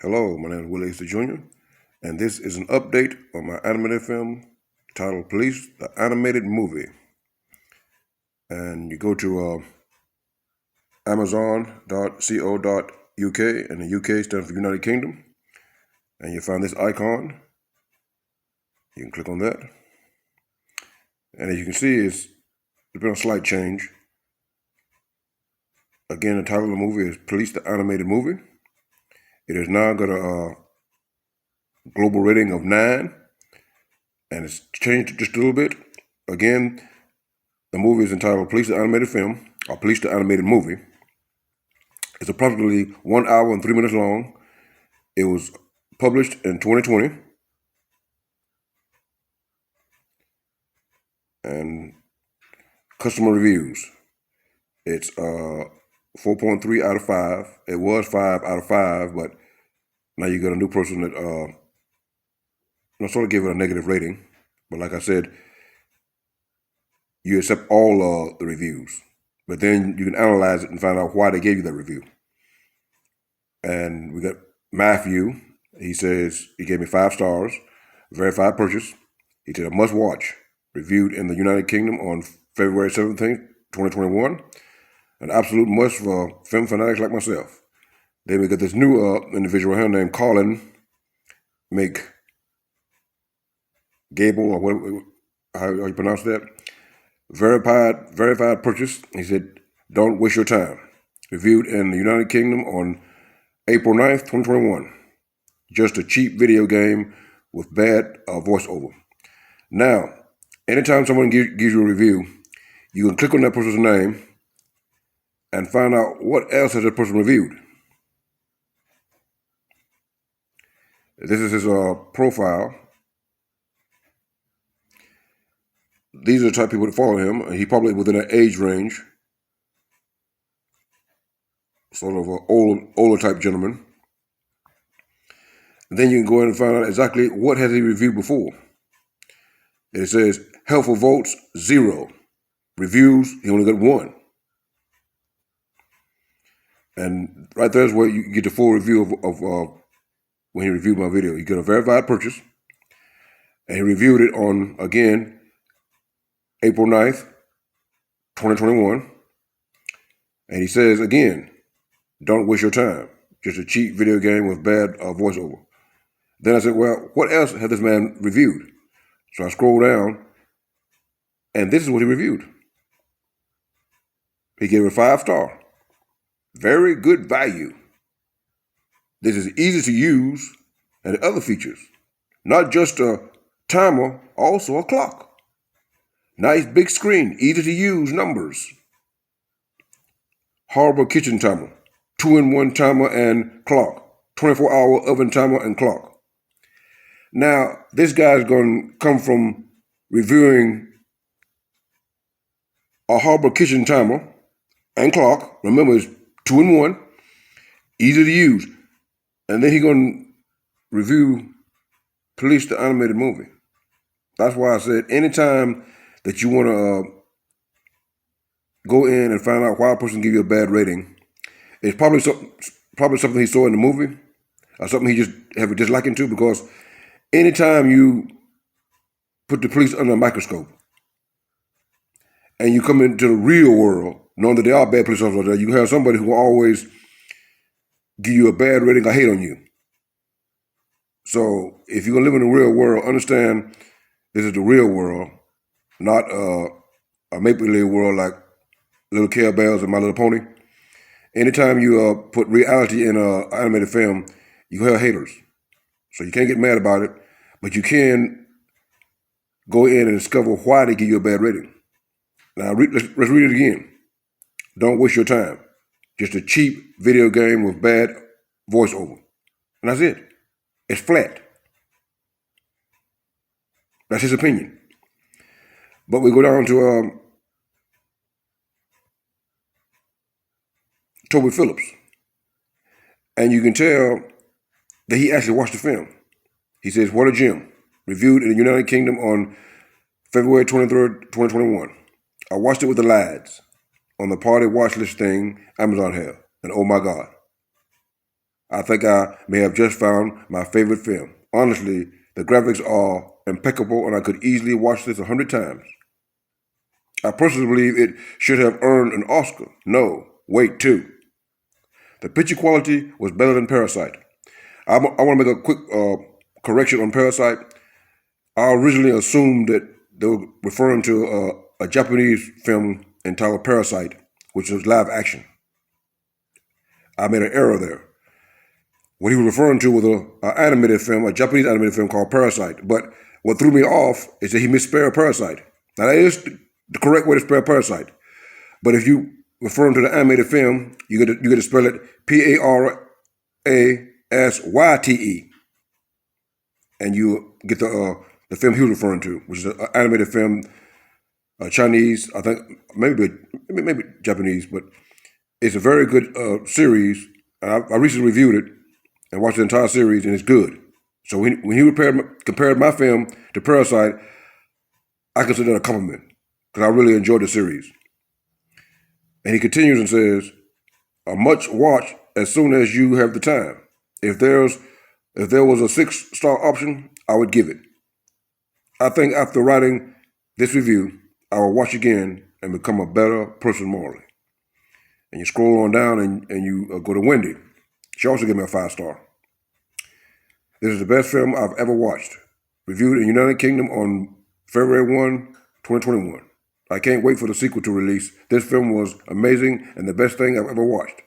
Hello, my name is Willie Easter Jr., and this is an update on my animated film titled Police, the Animated Movie. And you go to amazon.co.uk, and the UK stands for United Kingdom, and you find this icon. You can click on that. And as you can see, there's been a slight change. Again, the title of the movie is Police, the Animated Movie. It has now got a global rating of 9, and it's changed just a little bit. Again, the movie is entitled Police, the Animated Film, or Police, the Animated Movie. It's approximately 1 hour and 3 minutes long. It was published in 2020. And customer reviews. It's 4.3 out of 5. It was 5 out of 5, but now you got a new person that sort of give it a negative rating. But like I said, you accept all the reviews, but then you can analyze it and find out why they gave you that review. And we got Matthew. He says he gave me 5 stars, verified purchase. He said a must watch, reviewed in the United Kingdom on February 17th, 2021. An absolute must for film fanatics like myself. Then we got this new individual here named Colin McGable, or what, how you pronounce that? Verified purchase. He said, don't waste your time. Reviewed in the United Kingdom on April 9th, 2021. Just a cheap video game with bad voiceover. Now, anytime someone gives you a review, you can click on that person's name and find out what else has that person reviewed. This is his profile. These are the type of people that follow him. He probably within an age range, sort of an older type gentleman. And then you can go in and find out exactly what has he reviewed before. It says helpful votes 0, reviews he only got 1. And right there is where you get the full review of when he reviewed my video. You get a verified purchase, and he reviewed it on, again, April 9th, 2021. And he says, again, don't waste your time. Just a cheap video game with bad voiceover. Then I said, well, what else has this man reviewed? So I scroll down, and this is what he reviewed. He gave it 5 star. Very good value. This is easy to use and other features. Not just a timer, also a clock. Nice big screen, easy to use numbers. Horrible kitchen timer, 2-in-1 timer and clock, 24-hour oven timer and clock. Now, this guy's going to come from reviewing a horrible kitchen timer and clock. Remember, it's 2-in-1, easy to use. And then he's going to review Police, the Animated Movie. That's why I said anytime that you want to go in and find out why a person give you a bad rating, it's probably something he saw in the movie or something he just have a disliking to, because anytime you put the police under a microscope and you come into the real world, knowing that there are bad police officers there, you have somebody who will always give you a bad rating or hate on you. So if you're going to live in the real world, understand this is the real world, not a make-believe world like Little Care Bears and My Little Pony. Anytime you put reality in an animated film, you have haters. So you can't get mad about it, but you can go in and discover why they give you a bad rating. Now, let's read it again. Don't waste your time. Just a cheap video game with bad voiceover. And that's it. It's flat. That's his opinion. But we go down to Toby Phillips. And you can tell that he actually watched the film. He says, what a gem. Reviewed in the United Kingdom on February 23rd, 2021. I watched it with the lads on the party watch list thing Amazon had. And oh my God. I think I may have just found my favorite film. Honestly, the graphics are impeccable and I could easily watch this 100 times. I personally believe it should have earned an Oscar. No, wait, two. The picture quality was better than Parasite. I want to make a quick correction on Parasite. I originally assumed that they were referring to a Japanese film entitled Parasite, which was live action. I made an error there. What he was referring to was a Japanese animated film called Parasite. But what threw me off is that he misspelled Parasite. Now that is the correct way to spell Parasite. But if you refer to the animated film, you get to spell it Parasyte, and you get the film he was referring to, which is an animated film, Chinese, I think maybe Japanese, but it's a very good series. I recently reviewed it and watched the entire series, and it's good. So when he compared my film to Parasite, I consider that a compliment because I really enjoyed the series. And he continues and says, "A much watch as soon as you have the time. If there was a 6-star option, I would give it. I think after writing this review, I will watch again and become a better person morally." And you scroll on down and you go to Wendy. She also gave me a 5-star. "This is the best film I've ever watched. Reviewed in United Kingdom on February 1, 2021. I can't wait for the sequel to release. This film was amazing and the best thing I've ever watched."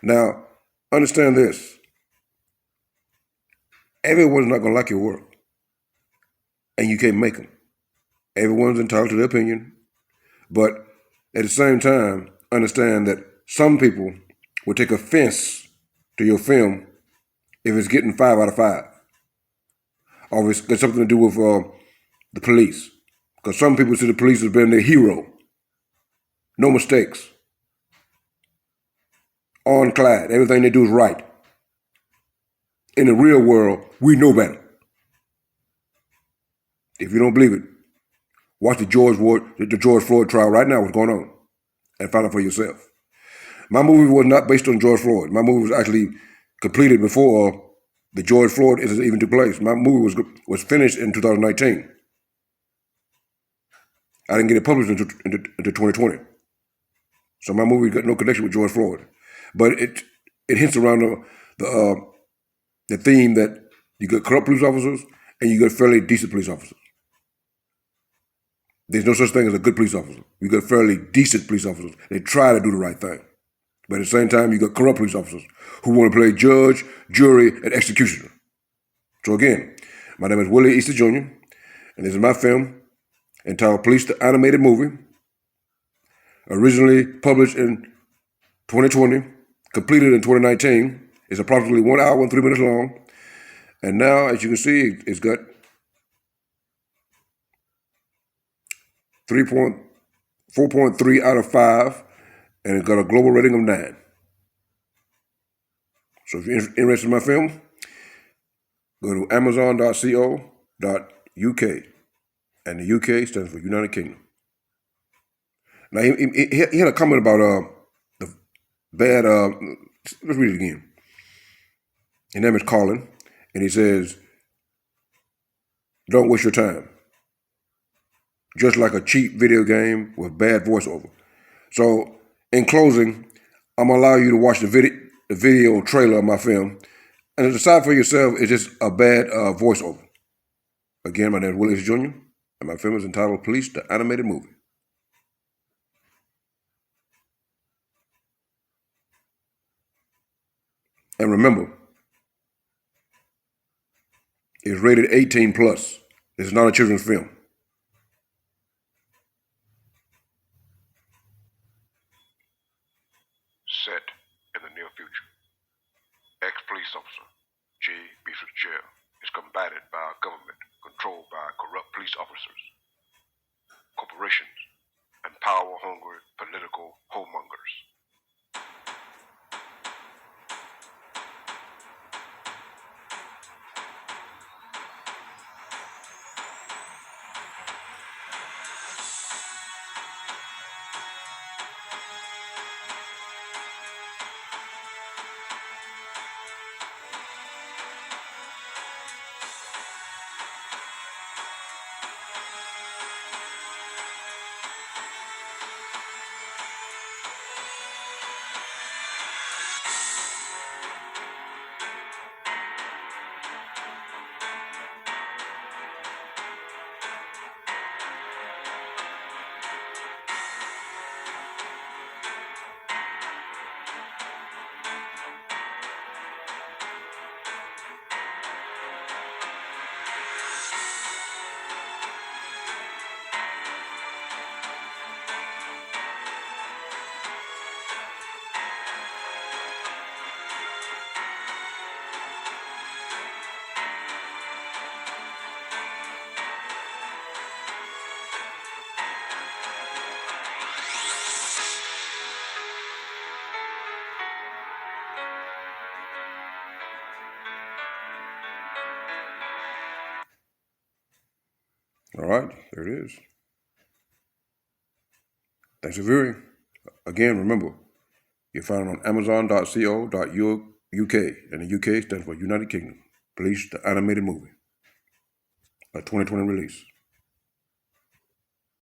Now, understand this. Everyone's not going to like your work. And you can't make them. Everyone's entitled to their opinion. But at the same time, understand that some people will take offense to your film if it's getting 5 out of 5. Or if it's got something to do with the police. Because some people see the police as being their hero. No mistakes. Ironclad. Everything they do is right. In the real world, we know better. If you don't believe it, watch the George Floyd trial right now, what's going on, and find out for yourself. My movie was not based on George Floyd. My movie was actually completed before the George Floyd incident even took place. My movie was finished in 2019. I didn't get it published until 2020. So my movie got no connection with George Floyd. But it hints around the theme that you got corrupt police officers and you got fairly decent police officers. There's no such thing as a good police officer. You got fairly decent police officers. They try to do the right thing. But at the same time, you got corrupt police officers who want to play judge, jury, and executioner. So again, my name is Willie Easter Jr., and this is my film entitled Police the Animated Movie, originally published in 2020, completed in 2019. It's approximately 1 hour and 3 minutes long. And now, as you can see, it's got 4.3 out of 5, and it got a global rating of 9. So if you're interested in my film, go to amazon.co.uk. And the UK stands for United Kingdom. Now, he had a comment about the bad, let's read it again. His name is Colin, and he says, "Don't waste your time. Just like a cheap video game with bad voiceover." So, in closing, I'm going to allow you to watch the video trailer of my film, and decide for yourself, it's just a bad voiceover. Again, my name is Willie Jr., and my film is entitled Police the Animated Movie. And remember, it's rated 18 plus. It's not a children's film. Set in the near future. Ex-police officer J. Beatrice Jail is combated by a government controlled by corrupt police officers, corporations, and power-hungry political homongers. All right, there it is. Thanks for viewing. Again, remember, you find it on Amazon.co.uk, and the UK stands for United Kingdom. Police, the animated movie, a 2020 release.